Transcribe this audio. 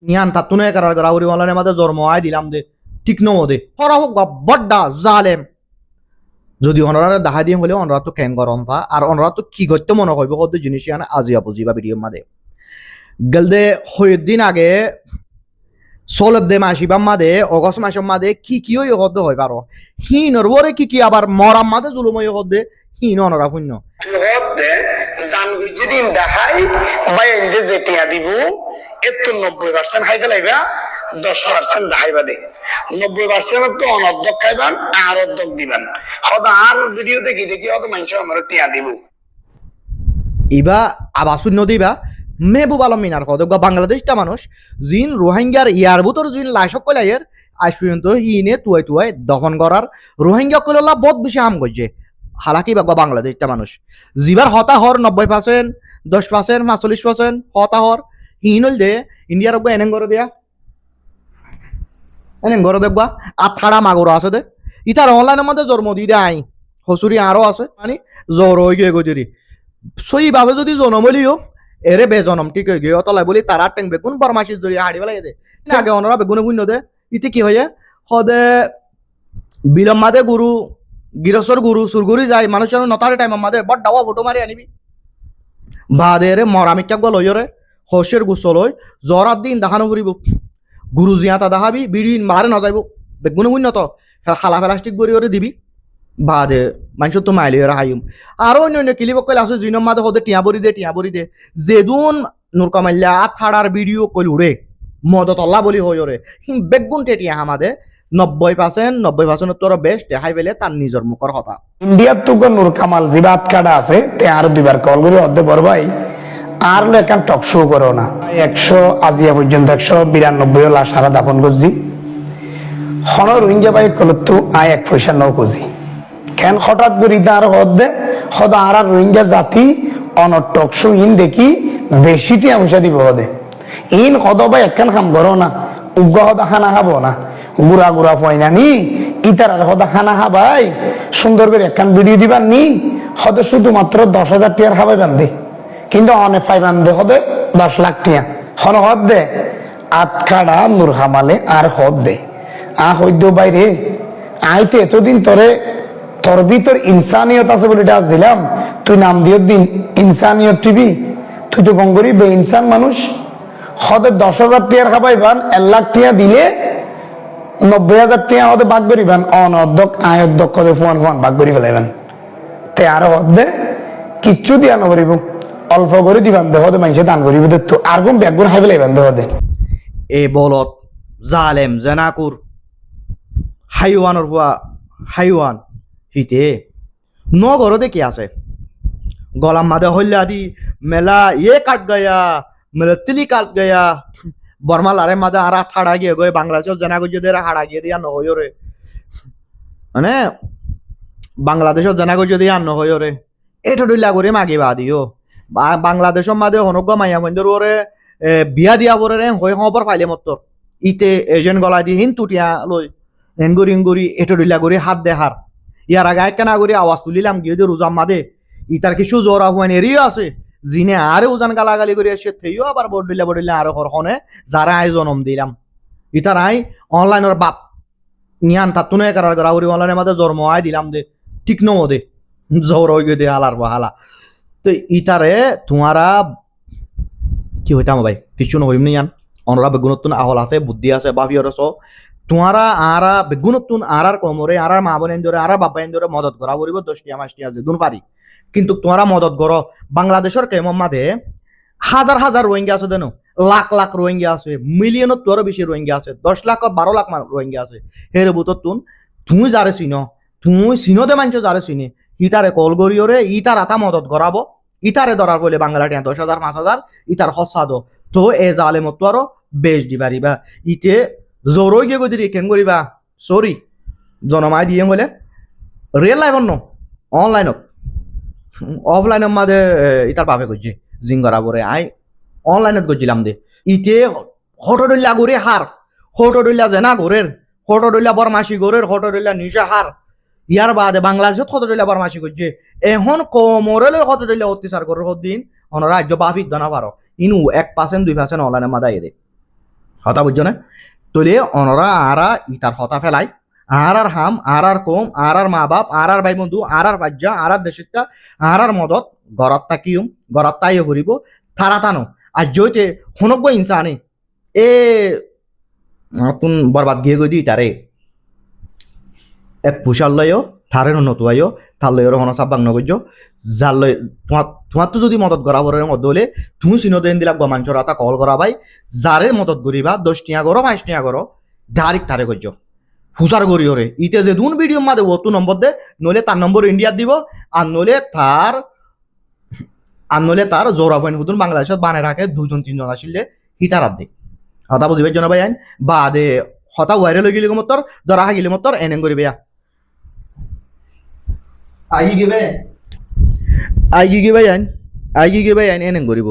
নিয়ান তাতুনে কারার গাউরি ওয়ালানে মাদে জন্ম আই দিলাম দে ঠিক ন দে হরা হোক বড্ডা জালেম যদি অনরারে দেখা দিয়ে হলে অনরা তো কেন গরম পা আর অনরা তো কি করতে মনে করবে কত জিনিস ইয়ান আজিয়া বুঝিবা ভিডিওর মাদে গলদে হইদিন আগে সোলত দে মাসিবাম মাদে অগস্ট মাসের মাদে কি কি ওই হদ্দ হয় পারো হিনর ওরে কি কি আবার মরাম মাদে জুলুময় হদ্দে হিন অনরা শূন্য হদ্দে দান যেদিন দেখাই ভাই যে যেটিয়া দিব এতো 90% খাইতে লাগবা 10% দেখাইবা দে 90% তো অনর্ধক খাইবান আর অর্ধক দিবেন হদা আর ভিডিও দেখি দেখি হয়তো মানুষ আমার টিয়া দিব ইবা আবার শূন্য দিবা মেহবুব আলম মিনার কদক বাংলাদেশটা মানুষ জিন রোহিঙ্গার ইয়ার ভিতর জিন লাইসক কলাইয়ের আজ পর্যন্ত ইনে তুয়াই তুয়াই দখল করার রোহিঙ্গা কইলা বহুত বেশি হাম করছে হালাকি বা বাংলাদেশটা মানুষ জিবার হতা হর 90% 10% 45% হতা হর হিন হল দে ইন্ডিয়ার এনেং করে দিয়া এনেং করে দেখবা আর থাড়া মাগুর আছে দে ইতার অনলাইনের মধ্যে জন্ম দি দেয় আই হসুরি আরো আছে মানে জ্বর হয়ে গিয়ে গজরি সইভাবে যদি জনমলিও এরে বেজনম ঠিক হয়ে গিয়ে অতলাই বলি তারা টেং বেগুন বরমাসির জড়িয়ে হাড়ি বেলাই দে আগে অনরা বেগুনে বুঝল দে ইতি কি হয়ে সদে বিলম মাদে গুরু গিরসর গুরু সুরগুরি যায় মানুষের নতারে টাইম মাদে বড় ডাওয়া ফটো মারি আনিবি বাদে রে মরামিকা গল হইরে হসের গুসল হই জ্বরার দিন দেখানো ফুরিব গুরু জিয়াতা দেখাবি বিড়ি মারে নজাইব বেগুনে বুঝল তো খালা প্লাস্টিক বরি ওরে দিবি বাদে মানুষ তো মাইলি এরা হাইম আরো অন্য কিলিব কইলে আছে জিনম মাদে হতে টিয়া বরি দে যেদুন নুর কামাইলা আত থাড়ার ভিডিও কইল উড়ে মদত আল্লাহ বলি হই ওরে বেগুন টেটিয়া আমাদে 90% তোর বেস্ট দেখাই পেলে তার নিজের মুখর কথা ইন্ডিয়ার তো নূর কামাল জিবাত কাটা আছে তে আর দুইবার কল করে অর্ধে বড় ভাই আর লেখান টক শো করো না 100 আজিয়া পর্যন্ত 192 লাশ সারা দাপন করছি হন রোহিঙ্গা ভাই কলতো আয় 1 পয়সা নও খুঁজি কেন হঠাৎ করে তার হদ্দে হদা আর রোহিঙ্গা জাতি অনটক শো ইন দেখি বেশিটি অংশা দিব হদে ইন হদ ভাই একখান কাম করো না উগ্র হদা খানা খাবো না গুড়া গুড়া পয়না নি ইতার আর হদা খানা খাবাই সুন্দর করে একখান ভিডিও দিবার নি হদে শুধুমাত্র 10,000 টিয়ার খাবাই বান্ধে কিন্তু অনেক ফাই বান্ধে হদে 10 লাখ টিয়া হন হদ দে আতখাড়া নূর হামালে আর হদ দে হইদ বাইরে আইতে এতদিন তোরে তোর ভিতর ইনসানিয়ত আছে বলে ডাক দিলাম তুই নাম দিয়ে দিন ইনসানিয়ত টিভি তুই তো গঙ্গরি বে ইনসান মানুষ হদে 10,000 টিয়ার খাবাইবান 1 লাখ টিয়া দিলে 90,000 টিয়া হদে ভাগ করিবান অনর্ধক আয়র্ধক হদে ফোন ভাগ করি ফেলাইবেন তে আর হদে কিচ্ছু দিয়া নকরিব অল্প করে দিবান দে হদে মানুষে দান করিব তো আর কোন ব্যাগ করে খাই ফেলাইবেন দে হদে এ বলত জালেম জেনাকুর হাইওয়ানের হুয়া হাইওয়ান হিতে নগরদে কি আছে গলাম মাদে হইলা দি মেলা কাট গয়া মেলা তিলি কাট গয়া বর্মা লারে মাদে আর ঠাড়া গিয়ে গয়ে বাংলাদেশের জেনা গুজদের হাড়া গিয়ে দিয়া নহই রে মানে বাংলাদেশের জেনা গুজ দিয়া নহই রে এটা ডইলা করে মাগিবা দিও বাংলাদেশের মাদে হনক মাইয়া মন্দির ওরে বিয়া দিয়া বরে রে হই খবর ফাইলে মত ইতে এজেন্ট গলা দি হিন টুটিয়া লই এঙ্গুরি এটা ডইলা করে হাত দেহার ইয়ার আগে কেনা করে আওয়াজ তুলিলাম গিয়ে রোজাম মাদে ইতার কিছু জ্বর আহ্বান এরিও আছে জিনে আরে উজান গালাগালি করে এসে থেইও আবার বড়িলে আরো হরহনে যারা আই জনম দিলাম ইতার আই অনলাইনের বাপ নিয়ান তাতুনে কারার গাউরি অনলাইনের মাঝে জন্ম আই দিলাম দে ঠিক ন দে জ্বর হয়ে গিয়ে দে হালার হালা তো ইতারে তোমারা কি হইতাম ভাই কিছু নহইম নিয়ান অনরা বেগুনতুন আহল আছে বুদ্ধি আছে বাফিয়র আছো তোমারা আরা বেগুনতুন আরার কমরে আরার মা বোন এনজরে আরার বাবা এনজরে মদত করা বলিব 10টি মাসটি আছে দুন পারি কিন্তু তোমারা মদত করো বাংলাদেশের কেমন মাঝে হাজার হাজার রোহিঙ্গা আছে দেন লাখ লাখ রোহিঙ্গা আছে মিলিয়নত তোরও বেশি রোহিঙ্গা আছে 10 লাখ 12 লাখ রোহিঙ্গা আছে হেরে বুতর তুমি যারে চিনো তুমি চিনো দে মানছো যারে চিনি ইতারে কল করিওরে ইতার আতা মদত করাবো ইতারে ধরার বলে বাংলা টিয়া 10,000 5,000 ইতার হসা দো তো এ জালে মতো আরো বেশ দিবারিবা ইতে জোরই গিয়ে গদি কেন করিবা সরি জনমাই দিয়ে বলে রিয়েল লাইফ অন্য অনলাইনত অফলাইনের মাঝে ইতার পাপে করছি জিঙ্গরা বরে আই অনলাইনত করছিলাম দে ইতে হটডল্লা ঘুরে হার হটডল্লা জেনা ঘোরের হটডল্লা বরমাসি ঘোরের হটডল্লা নিজে হার ইয়ার বাদে বাংলাদেশত হটডল্লা বরমাসি করছে এখন কমরে হটডল্লা অত্যাচার করে দিন অন রাজ্য বাফিক জানা পারো ইনু 1% 2% অনলাইনের মাঝে এদের হতা বুঝছো না তলে অনরা আরা ইতার হতা ফেলাই আর হাম আর কম আর মা বাপ আর ভাই বন্ধু আর বাজ্যা আর দেশিতা আর মদত গড়ত তাকিউম গড়ত তাইও করিব থারা টানো আর জয়তে হনব্য ইনসানি এ তুন বরবাদ গিয়ে গই দি তারে এক পুষার লয়ও থারে নতুয়াইও তার লয়ের হন সাব্বাং নগর্য যার লয় তোমার তো যদি মদত করা বরের মধ্যে হলে তুমি চিনো দেন দিলা গমাঞ্চর আতা কল করা ভাই যারে মদত করিবা 10 টিয়া করো 5 টিয়া করো ডাইরেক্ট তারে করছো ফুসার করি ওরে ইতে যে দুন ভিডিও মাদে ও তু নম্বর দে নইলে তার নম্বর ইন্ডিয়াত দিব আর নইলে তার জোড়া পয়েন্ট হুদুন বাংলাদেশত বানায় রাখে 2-3 আসলে হিতারাত দে হতা বুঝিবার জন্য ভাই আইন বা দে হতা ওয়াইরাল হয়ে গেলে মতর ধরা গেলে মতর এনেং করিবে আই গিবে আই গিবে আইন এনেং করিব